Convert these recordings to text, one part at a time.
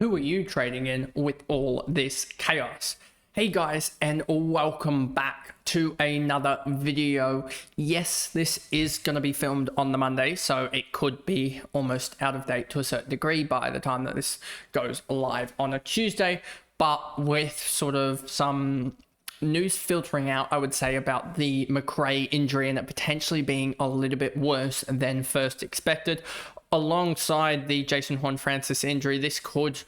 Who are you trading in with all this chaos? Hey guys, and welcome back to another video. Yes, this is going to be filmed on the Monday, so it could be almost out of date to a certain degree by the time that this goes live on a Tuesday, but with sort of some news filtering out, I would say, about the McRae injury and it potentially being a little bit worse than first expected. Alongside the Jason Horne-Francis injury, this could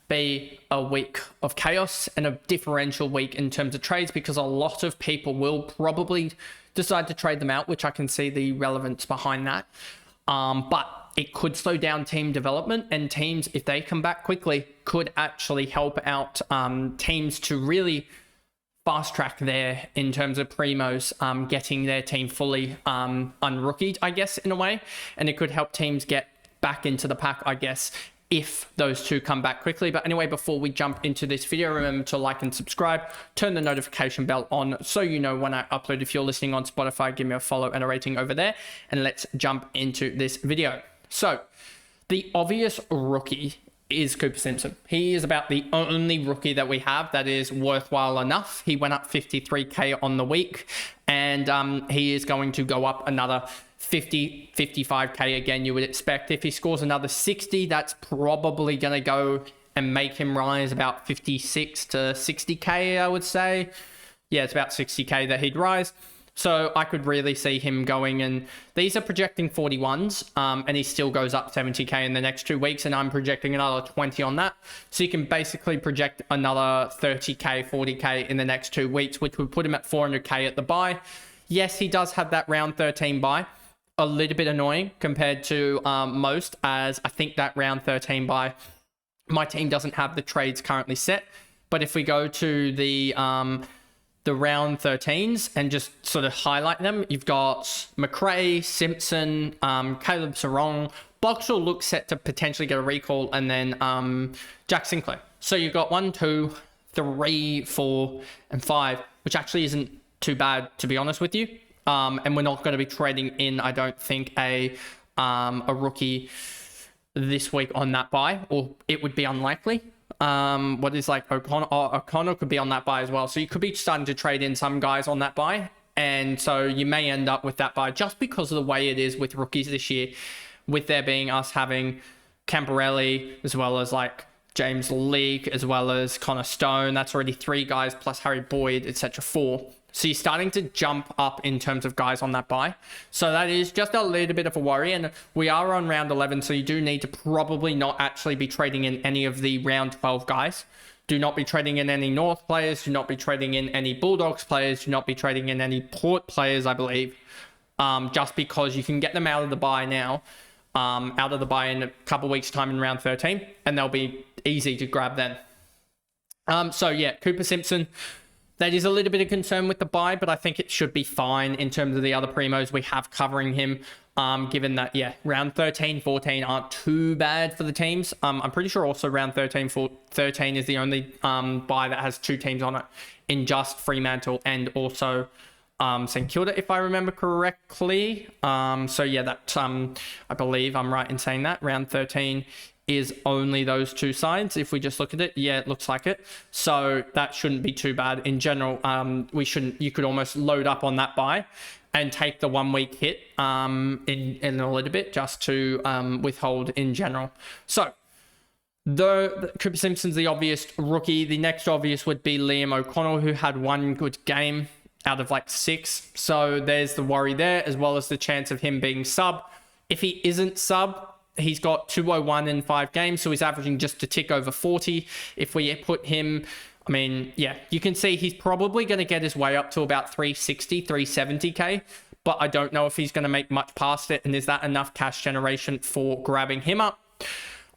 be a week of chaos and a differential week in terms of trades, because a lot of people will probably decide to trade them out, which I can see the relevance behind that. But it could slow down team development, and teams, if they come back quickly, could actually help out teams to really fast track there in terms of primos, getting their team fully unrookied, I guess, in a way. And it could help teams get back into the pack, I guess, if those two come back quickly. But anyway, before we jump into this video, remember to like and subscribe, turn the notification bell on so you know when I upload. If you're listening on Spotify, give me a follow and a rating over there, and let's jump into this video. So the obvious rookie is Cooper Simpson. He is about the only rookie that we have that is worthwhile enough. He went up 53k on the week, and he is going to go up another 55k again, you would expect. If he scores another 60, that's probably going to go and make him rise about 56 to 60k, I would say. Yeah, it's about 60k that he'd rise. So I could really see him going, and these are projecting 41s, and he still goes up 70k in the next 2 weeks, and I'm projecting another 20 on that. So you can basically project another 30k, 40k in the next 2 weeks, which would put him at 400k at the buy. Yes, he does have that round 13 buy. A little bit annoying compared to most, as I think that round 13 buy, my team doesn't have the trades currently set. But if we go to the round 13s and just sort of highlight them, you've got McRae, Simpson, Caleb Sarong. Boxall looks set to potentially get a recall, and then Jack Sinclair. So you've got 1, 2, 3, 4, and 5, which actually isn't too bad, to be honest with you. And we're not going to be trading in, I don't think, a rookie this week on that buy, or it would be unlikely. What is like O'Connor could be on that buy as well. So you could be starting to trade in some guys on that buy. And so you may end up with that buy just because of the way it is with rookies this year, with there being us having Camporelli as well as like James Leake as well as Connor Stone. That's already 3 guys plus Harry Boyd, etc. 4. So you're starting to jump up in terms of guys on that buy. So that is just a little bit of a worry. And we are on round 11, so you do need to probably not actually be trading in any of the round 12 guys. Do not be trading in any North players. Do not be trading in any Bulldogs players. Do not be trading in any Port players, I believe. Just because you can get them out of the buy now. Out of the buy in a couple of weeks' time in round 13. And they'll be easy to grab then. So yeah, Cooper Simpson. That is a little bit of concern with the buy, but I think it should be fine in terms of the other primos we have covering him, given that, yeah, round 13, 14 aren't too bad for the teams. I'm pretty sure also round 13 is the only buy that has 2 teams on it in just Fremantle and also St Kilda, if I remember correctly. So yeah, that I believe I'm right in saying that. Round 13 is only those 2 sides. If we just look at it, yeah, it looks like it. So that shouldn't be too bad in general. You could almost load up on that buy and take the 1 week hit in a little bit just to withhold in general. So the Cooper Simpson's the obvious rookie. The next obvious would be Liam O'Connell, who had 1 good game out of like 6. So there's the worry there, as well as the chance of him being sub. If he isn't sub, he's got 201 in 5 games, so he's averaging just a tick over 40. If we put him, I mean, yeah, you can see he's probably going to get his way up to about 360, 370k, but I don't know if he's going to make much past it, and is that enough cash generation for grabbing him up?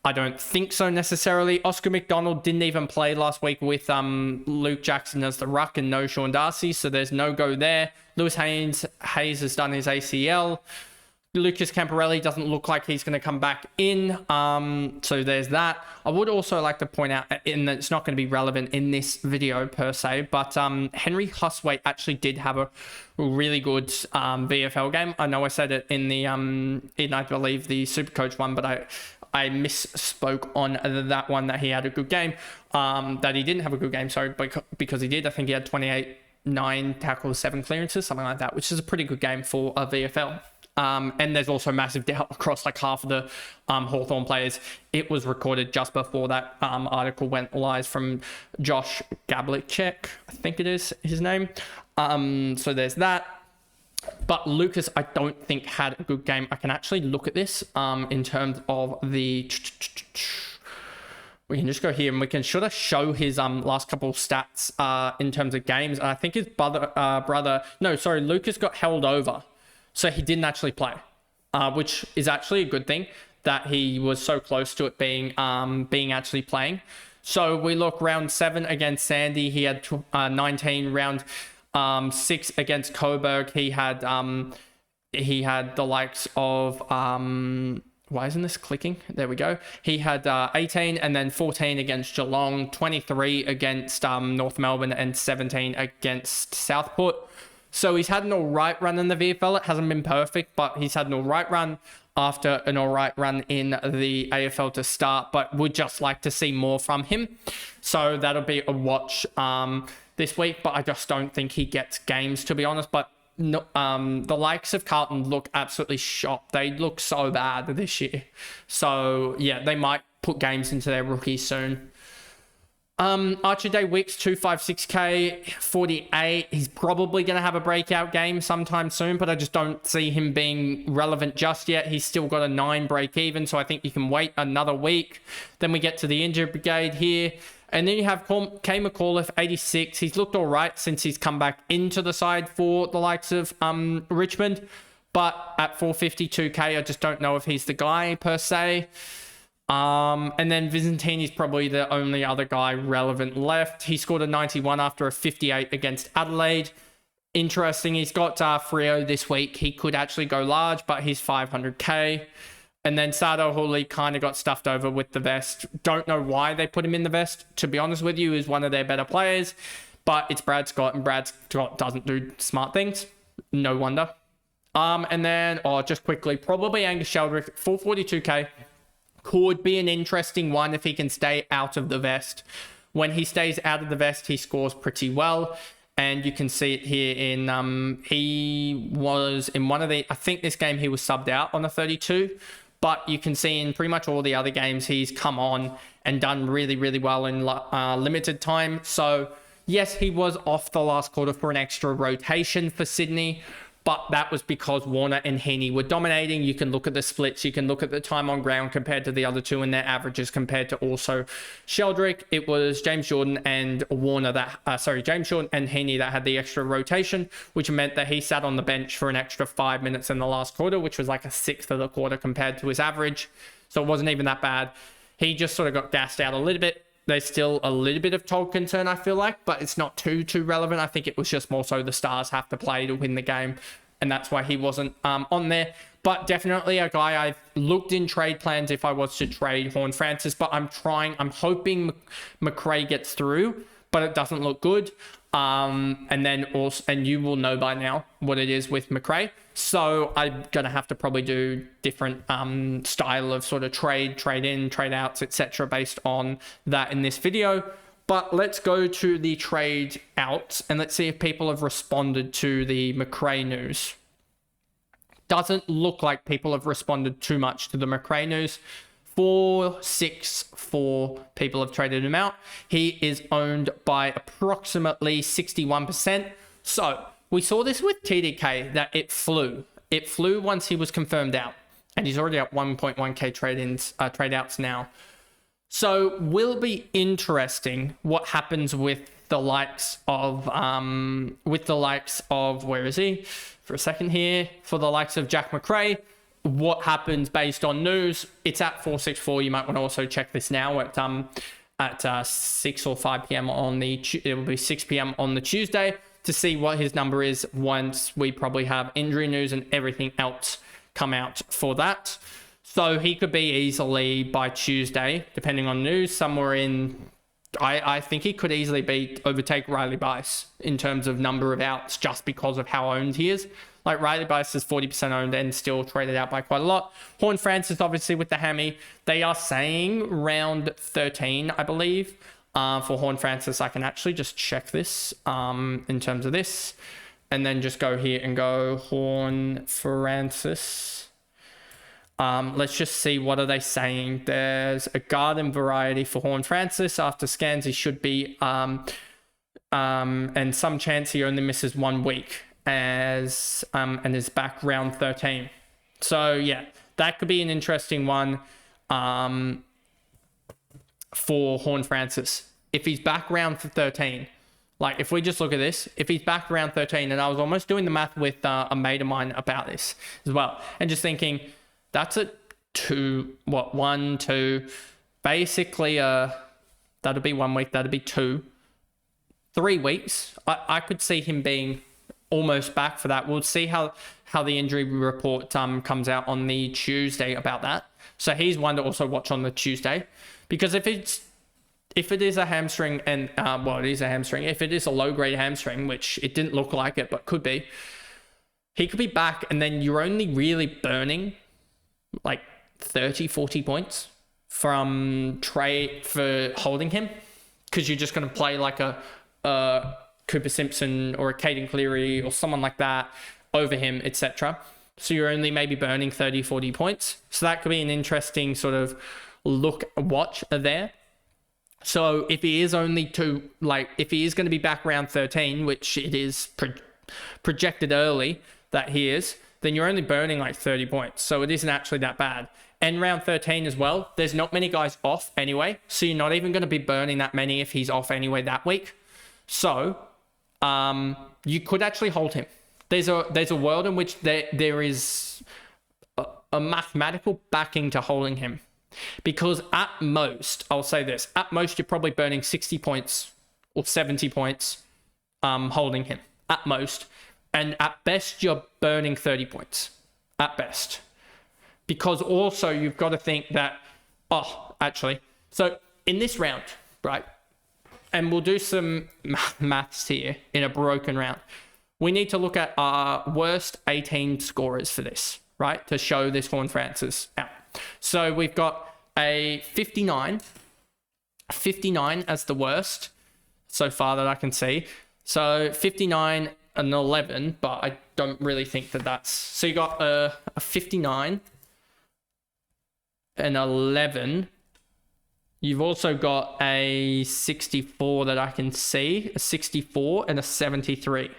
I don't think so necessarily. Oscar McDonald didn't even play last week with Luke Jackson as the ruck and no Sean Darcy, so there's no go there. Lewis Hayes has done his ACL. Lucas Camporelli doesn't look like he's going to come back in. So there's that. I would also like to point out, in that it's not going to be relevant in this video per se, but Henry Huswaite actually did have a really good VFL game. I know I said it in the, I believe the Supercoach one, but I misspoke on that one, that he had a good game, that he didn't have a good game, sorry, because he did. I think he had 28, 9 tackles, 7 clearances, something like that, which is a pretty good game for a VFL. And there's also massive doubt across like half of the Hawthorn players. It was recorded just before that article went live from Josh Gablicek, I think it is his name. So there's that. But Lucas, I don't think had a good game. I can actually look at this in terms of the... We can just go here and we can sort of show his last couple of stats in terms of games. And I think his Lucas got held over. So he didn't actually play, which is actually a good thing, that he was so close to it being actually playing. So we look round 7 against Sandy. He had 19. Round 6 against Coburg. He had the likes of why isn't this clicking? There we go. He had 18 and then 14 against Geelong, 23 against North Melbourne, and 17 against Southport. So he's had an all right run in the VFL. It hasn't been perfect, but he's had an all right run after an all right run in the AFL to start, but would just like to see more from him. So that'll be a watch this week, but I just don't think he gets games, to be honest. But no, the likes of Carlton look absolutely shocked. They look so bad this year. So yeah, they might put games into their rookies soon. Archer Day Wicks, 256k, 48. He's probably going to have a breakout game sometime soon, but I just don't see him being relevant just yet. He's still got a 9 break even, so I think you can wait another week. Then we get to the injured brigade here. And then you have Kay McAuliffe, 86. He's looked all right since he's come back into the side for the likes of Richmond. But at 452k, I just don't know if he's the guy per se. And then Vizentini's probably the only other guy relevant left. He scored a 91 after a 58 against Adelaide. Interesting, he's got Freo this week. He could actually go large, but he's 500k. And then Sado Hooley kind of got stuffed over with the vest. Don't know why they put him in the vest, to be honest with you, is one of their better players. But it's Brad Scott, and Brad Scott doesn't do smart things. No wonder. And then, just quickly, probably Angus Sheldrick, 442k. Could be an interesting one if he can stay out of the vest. When he stays out of the vest, he scores pretty well. And you can see it here in, he was in one of the, I think this game he was subbed out on a 32. But you can see in pretty much all the other games, he's come on and done really, really well in limited time. So yes, he was off the last quarter for an extra rotation for Sydney. But that was because Warner and Heaney were dominating. You can look at the splits. You can look at the time on ground compared to the other two and their averages compared to also Sheldrick. It was James Jordan and Warner James Jordan and Heaney that had the extra rotation, which meant that he sat on the bench for an extra 5 minutes in the last quarter, which was like a sixth of the quarter compared to his average. So it wasn't even that bad. He just sort of got gassed out a little bit. There's still a little bit of toll concern, I feel like, but it's not too relevant. I think it was just more so the Stars have to play to win the game, and that's why he wasn't on there. But definitely a guy I've looked in trade plans if I was to trade Horne-Francis, but I'm hoping McRae gets through, but it doesn't look good. And you will know by now what it is with McRae. So I'm going to have to probably do different style of sort of trade in, trade outs, etc. based on that in this video. But let's go to the trade outs and let's see if people have responded to the McRae news. Doesn't look like people have responded too much to the McRae news. 464 people have traded him out. He is owned by approximately 61%. So we saw this with TDK that it flew. It flew once he was confirmed out, and he's already at 1.1k trade outs now. So will be interesting what happens with the likes of where is he? For a second here, for the likes of Jack McRae. What happens based on news? It's at 464. You might want to also check this now at 6 or 5 p.m. it will be 6 p.m. on the Tuesday to see what his number is once we probably have injury news and everything else come out for that. So he could be easily by Tuesday, depending on news, somewhere in, I think he could easily overtake Riley Bice in terms of number of outs just because of how owned he is. Like Riley Bice is 40% owned and still traded out by quite a lot. Horn Francis, obviously with the hammy, they are saying round 13, I believe. For Horn Francis, I can actually just check this in terms of this, and then just go here and go Horn Francis. Let's just see, what are they saying? There's a garden variety for Horn Francis. After scans, he should be, and some chance he only misses 1 week and is back round 13. So yeah, that could be an interesting one for Horn Francis. If he's back round 13, like if we just look at this, if he's back around 13, and I was almost doing the math with a mate of mine about this as well, and just thinking, that's a 1, 2, basically that'll be 1 week, that'll be 2, 3 weeks. I could see him being almost back for that. We'll see how the injury report comes out on the Tuesday about that. So he's one to also watch on the Tuesday, because if it is a hamstring, and it is a hamstring, if it is a low-grade hamstring, which it didn't look like it, but could be, he could be back, and then you're only really burning like 30, 40 points from trade for holding him, because you're just going to play like a Cooper Simpson or a Caden Cleary or someone like that over him, etc. So you're only maybe burning 30, 40 points. So that could be an interesting sort of watch there. So if he is only if he is going to be back round 13, which it is projected early that he is, then you're only burning like 30 points. So it isn't actually that bad. And round 13 as well, there's not many guys off anyway. So you're not even going to be burning that many if he's off anyway that week. So you could actually hold him. There's a world in which there is a mathematical backing to holding him. Because at most, I'll say this, at most you're probably burning 60 points or 70 points holding him, at most. And at best, you're burning 30 points, at best. Because also you've got to think that, so in this round, right, and we'll do some maths here in a broken round, we need to look at our worst 18 scorers for this, right, to show this Horn Francis out. So we've got a 59 as the worst so far that I can see. So 59 and 11, but I don't really think that's... So you got a 59 and 11. You've also got a 64 that I can see, a 64 and a 73.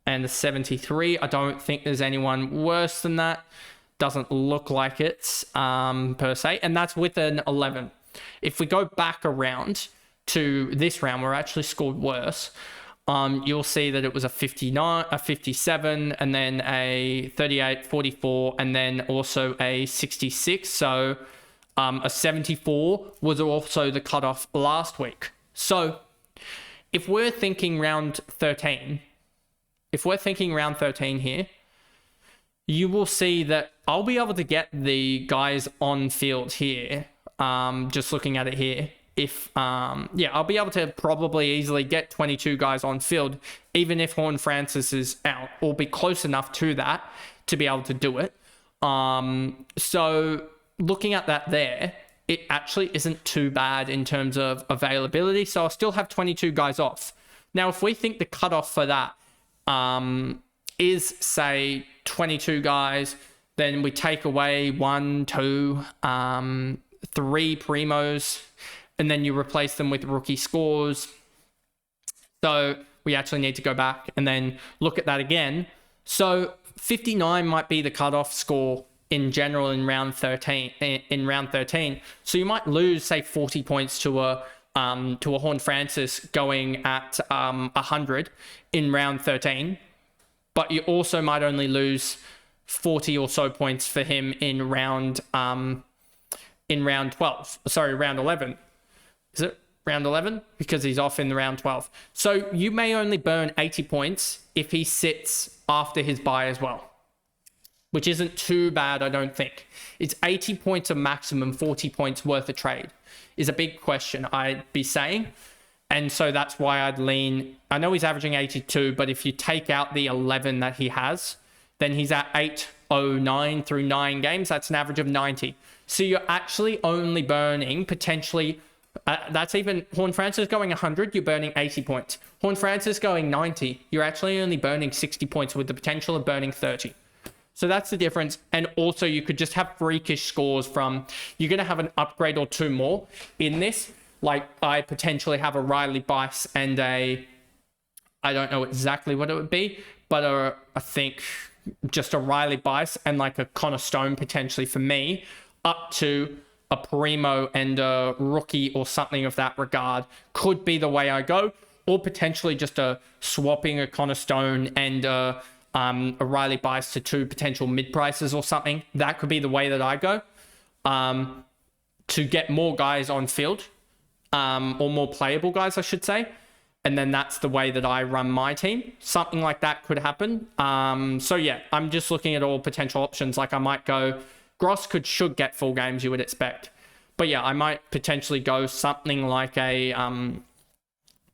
And the 73, I don't think there's anyone worse than that. Doesn't look like it per se, and that's with an 11. If we go back around to this round where I actually scored worse, you'll see that it was a 59, a 57, and then a 38, 44, and then also a 66. So a 74 was also the cutoff last week. So if we're thinking round 13, here, you will see that I'll be able to get the guys on field here. Just looking at it here, I'll be able to probably easily get 22 guys on field, even if Horn Francis is out, or be close enough to that to be able to do it. So looking at that there, it actually isn't too bad in terms of availability. So I'll still have 22 guys off. Now, if we think the cutoff for that is, say, 22 guys, then we take away 1, 2, 3 primos, and then you replace them with rookie scores. So we actually need to go back and then look at that again. So 59 might be the cutoff score in general in round 13. So you might lose, say, 40 points to a Horn Francis going at 100 in round 13. But you also might only lose 40 or so points for him in round 12. Sorry, round 11. Is it round 11? Because he's off in the round 12. So you may only burn 80 points if he sits after his bye as well, which isn't too bad, I don't think. It's 80 points a maximum, 40 points worth of trade is a big question, I'd be saying. And so that's why I'd lean. I know he's averaging 82, but if you take out the 11 that he has, then he's at 809 through 9 games. That's an average of 90. So you're actually only burning potentially, that's even Horn Francis going 100, you're burning 80 points. Horn Francis going 90, you're actually only burning 60 points with the potential of burning 30. So that's the difference. And also you could just have freakish scores from, you're going to have an upgrade or two more in this. Like I potentially have a Riley Bice and I don't know exactly what it would be, but I think just a Riley Bice and like a Connor Stone potentially for me, up to a Primo and a rookie or something of that regard could be the way I go, or potentially just swapping a Connor Stone and a Riley Bice to 2 potential mid prices or something. That could be the way that I go to get more guys on field or more playable guys, I should say. And then that's the way that I run my team. Something like that could happen. So yeah, I'm just looking at all potential options. Like I might go, Gross should get full games, you would expect. But yeah, I might potentially go something like a, I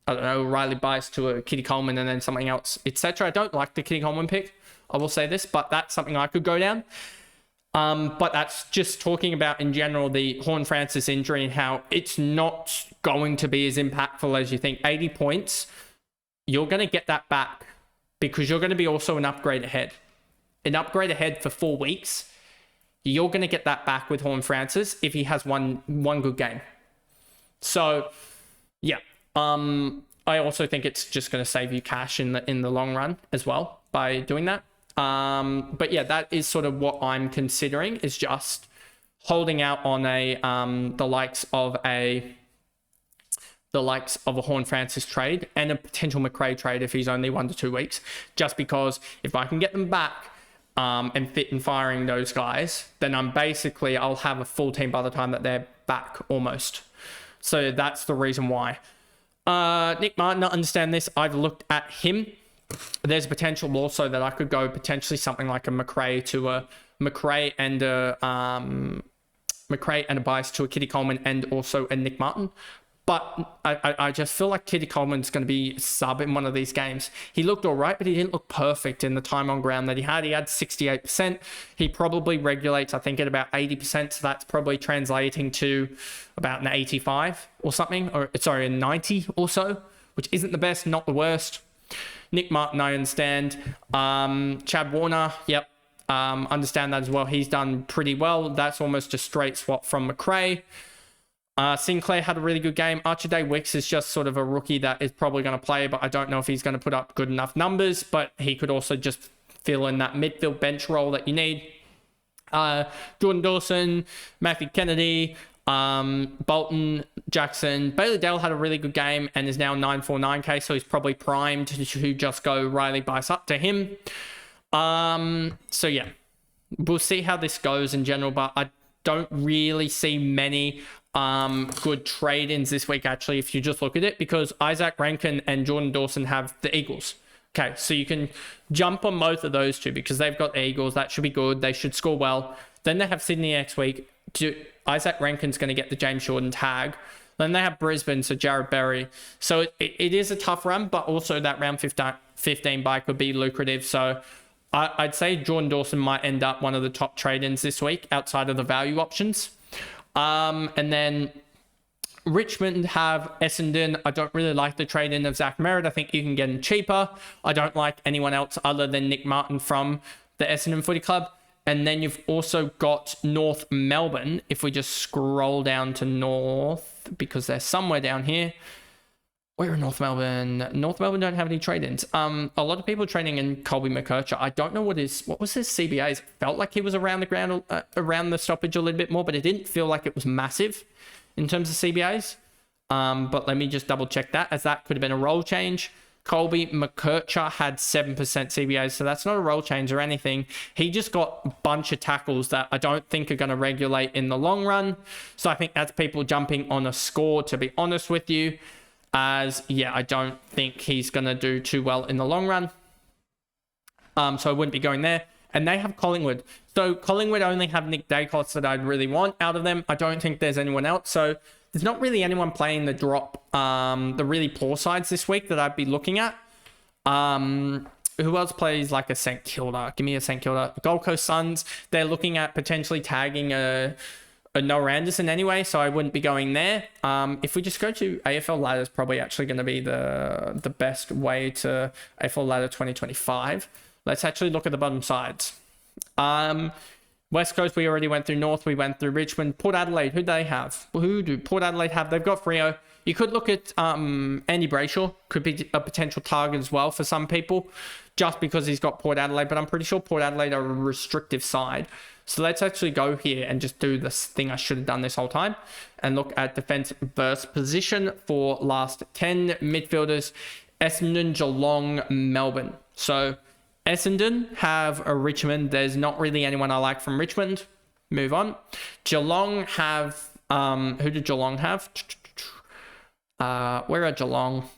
don't know, Riley Bice to a Kitty Coleman and then something else, etc. I don't like the Kitty Coleman pick, I will say this, but that's something I could go down. But that's just talking about in general the Horn Francis injury and how it's not going to be as impactful as you think. 80 points, you're going to get that back because you're going to be also an upgrade ahead. An upgrade ahead for 4 weeks. You're going to get that back with Horn Francis if he has one good game. So, yeah. I also think it's just going to save you cash in the long run as well by doing that. But yeah, that is sort of what I'm considering, is just holding out on the likes of a Horn Francis trade and a potential McRae trade if he's only 1 to 2 weeks, just because if I can get them back and fit and firing those guys, then I'll have a full team by the time that they're back almost. So that's the reason why. Nick Martin, I understand this. I've looked at him. There's potential also that I could go potentially something like a McRae to a McRae and a Bice to a Kitty Coleman and also a Nick Martin. But I just feel like Kitty Coleman's going to be sub in one of these games. He looked all right, but he didn't look perfect in the time on ground that he had. He had 68%. He probably regulates, I think, at about 80%. So that's probably translating to about an 85 or something. Or sorry, a 90 or so, which isn't the best, not the worst. Nick Martin, I understand. Chad Warner, yep. Understand that as well. He's done pretty well. That's almost a straight swap from McRae. Sinclair had a really good game. Archie Wicks is just sort of a rookie that is probably going to play, but I don't know if he's going to put up good enough numbers, but he could also just fill in that midfield bench role that you need. Jordan Dawson, Matthew Kennedy, Bolton, Jackson. Bailey Dale had a really good game and is now 949k, so he's probably primed to just go Riley Bice up to him. So yeah, we'll see how this goes in general, but I don't really see many good trade-ins this week, actually, if you just look at it, because Isaac Rankin and Jordan Dawson have the Eagles. Okay, so you can jump on both of those two because they've got the Eagles. That should be good. They should score well. Then they have Sydney next week. Isaac Rankin's going to get the James Jordan tag. Then they have Brisbane, so Jared Berry. So it is a tough run, but also that round 15 bye could be lucrative. So I'd say Jordan Dawson might end up one of the top trade-ins this week outside of the value options. And then Richmond have Essendon. I don't really like the trade-in of Zach Merritt. I think you can get him cheaper. I don't like anyone else other than Nick Martin from the Essendon Footy Club. And then you've also got North Melbourne. If we just scroll down to North, because they're somewhere down here. Where are North Melbourne? North Melbourne don't have any trade-ins. A lot of people trading in Colby McKercher. I don't know what was his CBAs. It felt like he was around the ground, around the stoppage a little bit more, but it didn't feel like it was massive in terms of CBAs. But let me just double check that, as that could have been a role change. Colby McKercher had 7% CBAs, so that's not a role change or anything. He just got a bunch of tackles that I don't think are going to regulate in the long run. So I think that's people jumping on a score, to be honest with you. As, yeah, I don't think he's going to do too well in the long run. So I wouldn't be going there. And they have Collingwood. So Collingwood only have Nick Dacos that I'd really want out of them. I don't think there's anyone else. So there's not really anyone playing the drop, the really poor sides this week that I'd be looking at. Who else plays like a St Kilda? Give me a St Kilda. Gold Coast Suns. They're looking at potentially tagging a Noah Anderson anyway, so I wouldn't be going there. If we just go to AFL ladder, is probably actually going to be the best way to AFL ladder 2025. Let's actually look at the bottom sides. West Coast, we already went through. North, we went through. Richmond, Port Adelaide, who do they have? Who do Port Adelaide have? They've got Freo. You could look at Andy Brayshaw, could be a potential target as well for some people, just because he's got Port Adelaide, but I'm pretty sure Port Adelaide are a restrictive side. So let's actually go here and just do this thing I should have done this whole time and look at defense versus position for last 10 midfielders. Essendon, Geelong, Melbourne. So Essendon have a Richmond. There's not really anyone I like from Richmond. Move on. Geelong have, who did Geelong have? Where are Geelong?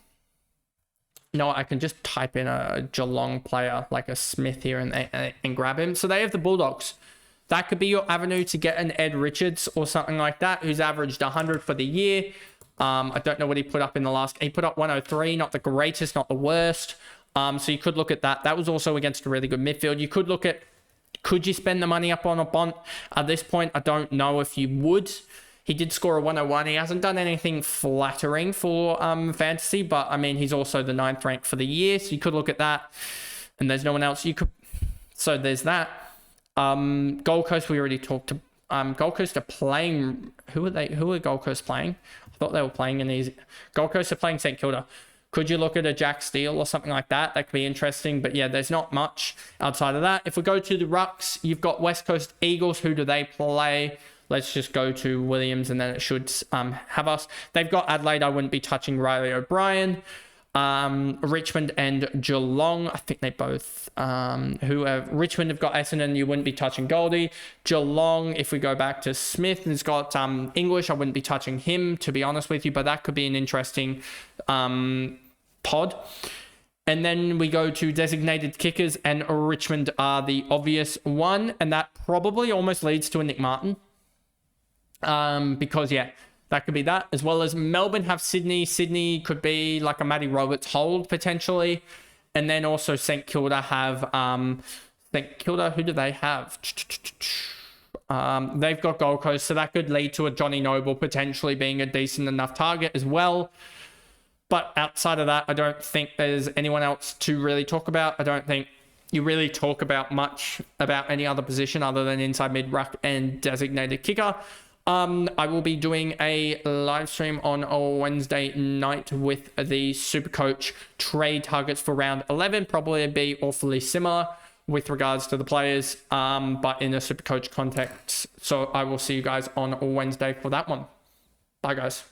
No, I can just type in a Geelong player like a Smith here and grab him. So they have the Bulldogs. That could be your avenue to get an Ed Richards or something like that, who's averaged 100 for the year. I don't know what he put up in the last. He put up 103, not the greatest, not the worst. So you could look at that. That was also against a really good midfield. You could look at, could you spend the money up on a Bont? At this point, I don't know if you would. He did score a 101. He hasn't done anything flattering for fantasy, but I mean, he's also the 9th rank for the year. So you could look at that. And there's no one else you could. So there's that. Gold Coast, we already talked to. Gold Coast are playing. Who are they? Who are Gold Coast playing? I thought they were playing in these. Gold Coast are playing St Kilda. Could you look at a Jack Steele or something like that? That could be interesting. But yeah, there's not much outside of that. If we go to the rucks, you've got West Coast Eagles. Who do they play? Let's just go to Williams and then it should have us. They've got Adelaide. I wouldn't be touching Riley O'Brien. Richmond and Geelong, I think they both, Richmond have got Essendon, you wouldn't be touching Goldie. Geelong, if we go back to Smith, has got English, I wouldn't be touching him, to be honest with you, but that could be an interesting pod. And then we go to designated kickers, and Richmond are the obvious one, and that probably almost leads to a Nick Martin. Because, yeah, that could be that, as well as Melbourne have Sydney. Sydney could be like a Matty Roberts hold, potentially. And then also St Kilda have... St Kilda, who do they have? They've got Gold Coast, so that could lead to a Johnny Noble potentially being a decent enough target as well. But outside of that, I don't think there's anyone else to really talk about. I don't think you really talk about much about any other position other than inside mid, ruck, and designated kicker. I will be doing a live stream on a Wednesday night with the Supercoach trade targets for round 11. Probably be awfully similar with regards to the players, but in a Supercoach context. So I will see you guys on Wednesday for that one. Bye, guys.